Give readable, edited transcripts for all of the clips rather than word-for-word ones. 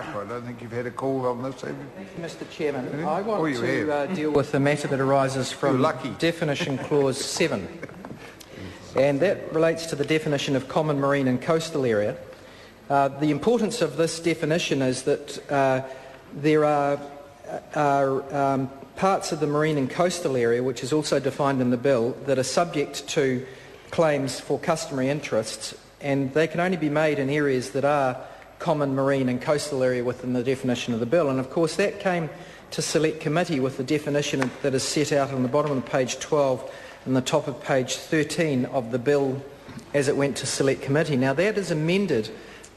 I don't think you've had a call on this, have you? Mr Chairman, I want you to deal with the matter that arises from Definition Clause 7. And that relates to the definition of common marine and coastal area. The importance of this definition is that there are parts of the marine and coastal area, which is also defined in the bill, that are subject to claims for customary interests, and they can only be made in areas that are common marine and coastal area within the definition of the bill. And of course that came to Select Committee with the definition that is set out on the bottom of page 12 and the top of page 13 of the bill as it went to Select Committee. Now that is amended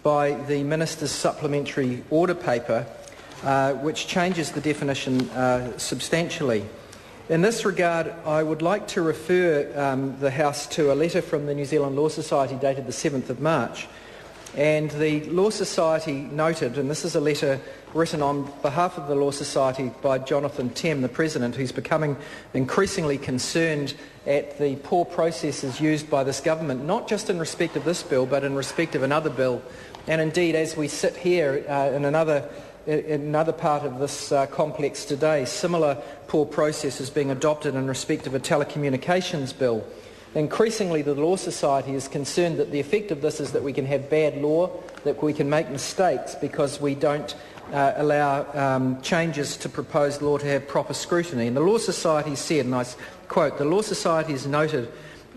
by the Minister's supplementary order paper, which changes the definition substantially. In this regard, I would like to refer the House to a letter from the New Zealand Law Society dated the 7th of March. And the Law Society noted, and this is a letter written on behalf of the Law Society by Jonathan Tem, the President, who's becoming increasingly concerned at the poor processes used by this government, not just in respect of this bill, but in respect of another bill. And indeed, as we sit here in another part of this complex today, similar poor processes being adopted in respect of a telecommunications bill. Increasingly, the Law Society is concerned that the effect of this is that we can have bad law, that we can make mistakes because we don't allow changes to proposed law to have proper scrutiny. And the Law Society said, and I quote, "The Law Society has noted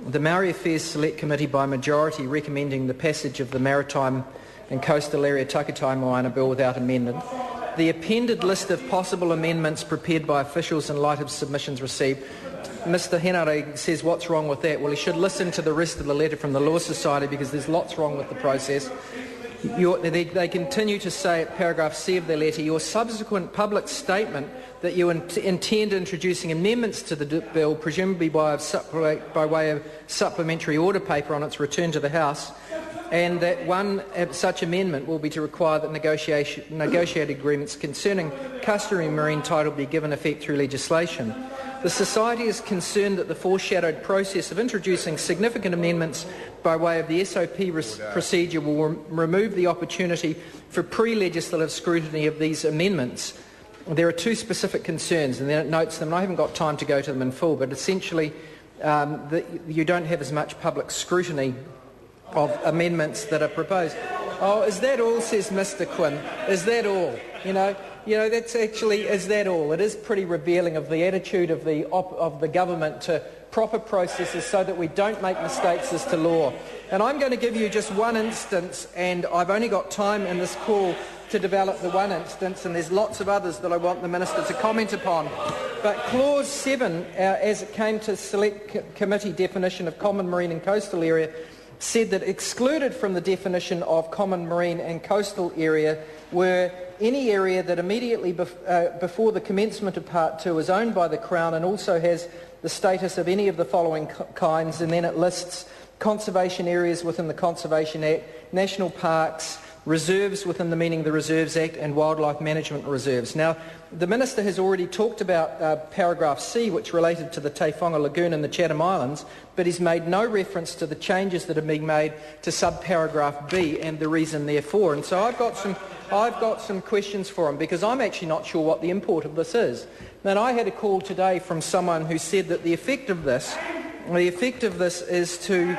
the Maori Affairs Select Committee by majority recommending the passage of the Maritime and Coastal Area Takutai Moana Bill without amendment. The appended list of possible amendments prepared by officials in light of submissions received." Mr Henare says, what's wrong with that? Well, he should listen to the rest of the letter from the Law Society because there's lots wrong with the process. They continue to say at paragraph C of their letter, your subsequent public statement that you intend introducing amendments to the bill, presumably by way of supplementary order paper on its return to the House, and that one such amendment will be to require that negotiated agreements concerning customary marine title be given effect through legislation. The Society is concerned that the foreshadowed process of introducing significant amendments by way of the SOP procedure will remove the opportunity for pre-legislative scrutiny of these amendments. There are two specific concerns, and then it notes them, and I haven't got time to go to them in full, but essentially you don't have as much public scrutiny of amendments that are proposed. Oh, is that all, says Mr Quinn? Is that all? You know, that's actually, is that all? It is pretty revealing of the attitude of the government to proper processes so that we don't make mistakes as to law. And I'm going to give you just one instance, and I've only got time in this call to develop the one instance, and there's lots of others that I want the Minister to comment upon. But Clause 7, as it came to Select Committee definition of common marine and coastal area, said that excluded from the definition of common marine and coastal area were any area that immediately before the commencement of Part 2 is owned by the Crown and also has the status of any of the following kinds, and then it lists conservation areas within the Conservation Act, national parks, reserves within the meaning of the Reserves Act, and wildlife management reserves. Now, the Minister has already talked about paragraph C, which related to the Taiwhanga Lagoon and the Chatham Islands, but he's made no reference to the changes that are being made to subparagraph B and the reason therefore. And so I've got some questions for him, because I'm actually not sure what the import of this is. And I had a call today from someone who said that the effect of this is to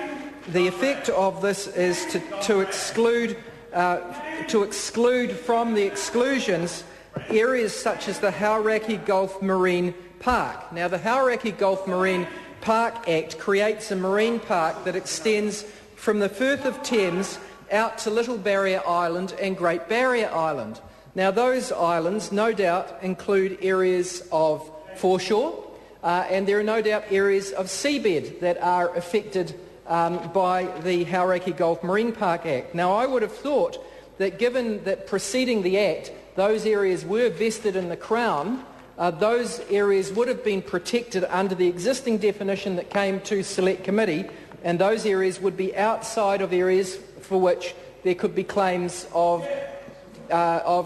exclude from the exclusions areas such as the Hauraki Gulf Marine Park. Now, the Hauraki Gulf Marine Park Act creates a marine park that extends from the Firth of Thames out to Little Barrier Island and Great Barrier Island. Now, those islands no doubt include areas of foreshore, and there are no doubt areas of seabed that are affected by the Hauraki Gulf Marine Park Act. Now, I would have thought that given that preceding the Act, those areas were vested in the Crown, those areas would have been protected under the existing definition that came to Select Committee, and those areas would be outside of areas for which there could be claims of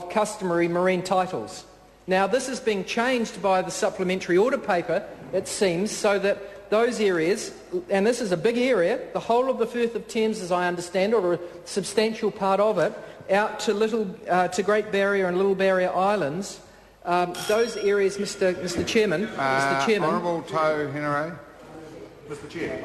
customary marine titles. Now, this is being changed by the supplementary order paper, it seems, so that those areas, and this is a big area, the whole of the Firth of Thames, as I understand, or a substantial part of it, out to Great Barrier and Little Barrier Islands, those areas, Mr. Chairman, Honourable Tau Henare. Mr. Chair.